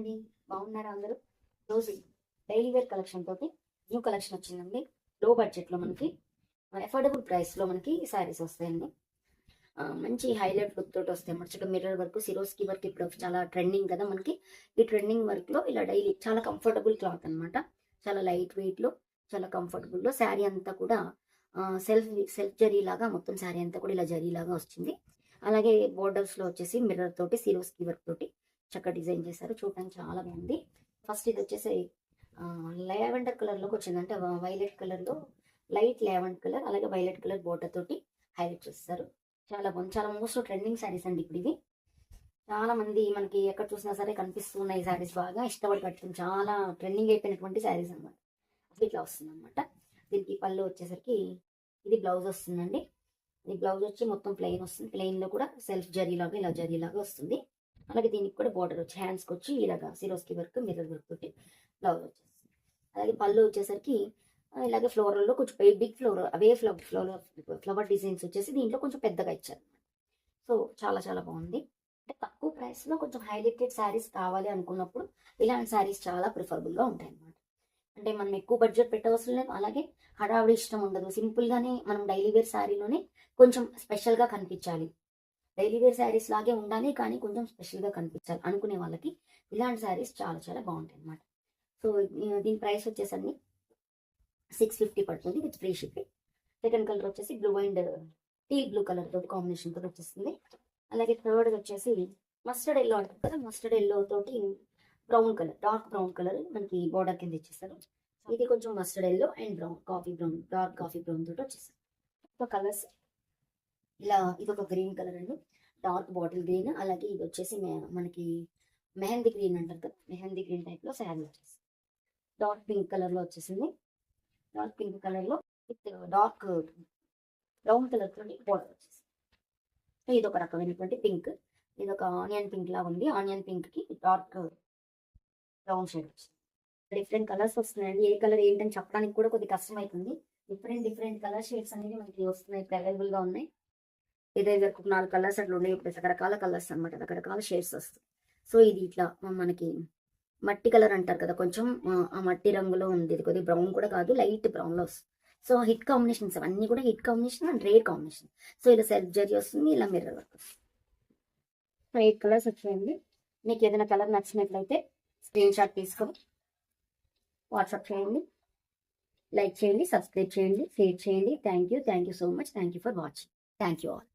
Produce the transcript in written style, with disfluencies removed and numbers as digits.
అండి, బాగున్నారా అందరూ? రోజు డైలీ వేర్ కలెక్షన్ తోటి న్యూ కలెక్షన్ వచ్చిందండి. లో బడ్జెట్లో మనకి అఫోర్డబుల్ ప్రైస్లో మనకి శారీస్ వస్తాయండి. మంచి హైలైట్ లుక్ తోటి వస్తాయి. మంచిగా మిర్రర్ వర్క్, సిరోస్కి వర్క్ ఇప్పుడు చాలా ట్రెండింగ్ కదా మనకి. ఈ ట్రెండింగ్ వర్క్లో ఇలా డైలీ చాలా కంఫర్టబుల్ క్లాత్ అనమాట. చాలా లైట్ వెయిట్లో, చాలా కంఫర్టబుల్లో శారీ అంతా కూడా సెల్ఫ్ సెల్ఫ్ జరీ లాగా మొత్తం శారీ అంతా కూడా ఇలా జరీ లాగా వచ్చింది. అలాగే బోర్డర్స్లో వచ్చేసి మిర్రర్ తోటి సిరోస్కి వర్క్ తోటి చక్కగా డిజైన్ చేశారు. చూడడానికి చాలా బాగుంది. ఫస్ట్ ఇది వచ్చేసి లావెండర్ కలర్లోకి వచ్చింది. అంటే వైలెట్ కలర్లో లైట్ లావెండర్ కలర్, అలాగే వైలెట్ కలర్ బోర్డర్ తోటి హైలైట్ చేస్తారు. చాలా బాగుంది. చాలా మోస్ట్ ట్రెండింగ్ శారీస్ అండి ఇప్పుడు ఇవి. చాలా మంది మనకి ఎక్కడ చూసినా సరే కనిపిస్తున్నాయి శారీస్, బాగా ఇష్టపడి కట్టుకుని చాలా ట్రెండింగ్ అయిపోయినటువంటి శారీస్ అనమాట. అసలు ఇట్లా వస్తుంది అనమాట. దీనికి పళ్ళు వచ్చేసరికి ఇది బ్లౌజ్ వస్తుందండి. ఈ బ్లౌజ్ వచ్చి మొత్తం ప్లెయిన్ వస్తుంది. ప్లెయిన్లో కూడా సెల్ఫ్ జరీలాగా ఇలా జరీలాగా వస్తుంది. అలాగే దీనికి కూడా బార్డర్ వచ్చి హ్యాండ్స్కి వచ్చి ఇలాగా సిరోస్కి వర్క్, మిర్రర్ వర్క్ తోటి బ్లౌజ్ వచ్చేస్తుంది. అలాగే పళ్ళు వచ్చేసరికి ఇలాగే ఫ్లోరల్లో కొంచెం బిగ్ అవే ఫ్లవర్ డిజైన్స్ వచ్చేసి దీంట్లో కొంచెం పెద్దగా ఇచ్చారు. సో చాలా చాలా బాగుంది. అంటే తక్కువ ప్రైస్లో కొంచెం హైలైటెడ్ శారీస్ కావాలి అనుకున్నప్పుడు ఇలాంటి శారీస్ చాలా ప్రిఫరబుల్గా ఉంటాయి అన్నమాట. అంటే మనం ఎక్కువ బడ్జెట్ పెట్టవలసిన లేదు, అలాగే హడావిడి ఇష్టం ఉండదు. సింపుల్గానే మనం డైలీ వేర్ శారీలోనే కొంచెం స్పెషల్గా కనిపించాలి, డైలీ వేర్ శారీస్ లాగే ఉండాలి కానీ కొంచెం స్పెషల్గా కనిపించాలి అనుకునే వాళ్ళకి ఇలాంటి శారీస్ చాలా చాలా బాగుంటాయి అన్నమాట. సో దీని ప్రైస్ వచ్చేసరికి 650 పడుతుంది with free shipping. Second colour వచ్చేసి blue and tea blue colour తోటి కాంబినేషన్ తోటి వచ్చేస్తుంది. అలాగే థర్డ్ వచ్చేసి మస్టర్డ్ ఎల్లో అంటారు కదా, మస్టర్డ్ ఎల్లో తోటి brown colour, dark brown colour మనకి బోర్డర్ కింద ఇచ్చేస్తారు. ఇది కొంచెం mustard yellow and brown, coffee brown, dark coffee brown తోటి వచ్చేస్తారు. సో కలర్స్ ఇలా ఇదొక గ్రీన్ కలర్ అండి, డార్క్ బాటిల్ గ్రీన్. అలాగే ఇది వచ్చేసి మనకి మెహందీ గ్రీన్ అంటారు కదా, మెహందీ గ్రీన్ టైప్లో శారీ వచ్చేసి డార్క్ పింక్ కలర్లో వచ్చేసింది. డార్క్ పింక్ కలర్లో విత్ డార్క్ బ్రౌన్ కలర్ తోటి బోర్డర్ వచ్చేసి. సో ఇది ఒక రకమైనటువంటి పింక్. ఇది ఒక ఆనియన్ పింక్ లా ఉంది. ఆనియన్ పింక్ కి డార్క్ బ్రౌన్ షేడ్ వచ్చింది. డిఫరెంట్ కలర్స్ వస్తున్నాయండి. ఏ కలర్ ఏంటని చెప్పడానికి కూడా కొద్దిగా కష్టం అవుతుంది. డిఫరెంట్ డిఫరెంట్ కలర్ షేడ్స్ అనేవి మనకి వస్తున్నాయి, అవైలబుల్ గా ఉన్నాయి. ఏదైతే ఒక 4 కలర్స్ అట్లా ఉన్నాయి, ఇప్పుడు రకరకాల కలర్స్ అనమాట, రకరకాల షేడ్స్ వస్తాయి. సో ఇది ఇట్లా మనకి మట్టి కలర్ అంటారు కదా, కొంచెం ఆ మట్టి రంగులో ఉంది. ఇది కొద్దిగా బ్రౌన్ కూడా కాదు, లైట్ బ్రౌన్ లో వస్తుంది. సో హిట్ కాంబినేషన్స్ అవన్నీ కూడా hit combination and rare combination. So ఇలా సెల్ఫ్ జరీ వస్తుంది, ఇలా మిర్రర్ వర్క్ వస్తుంది. సో 8 కలర్స్ వచ్చాయండి. మీకు ఏదైనా కలర్ నచ్చినట్లయితే స్క్రీన్ షాట్ తీసుకొని వాట్సాప్ చేయండి, లైక్ చేయండి, సబ్స్క్రైబ్ చేయండి, షేర్ చేయండి. Thank you so much. Thank you for watching. Thank you all.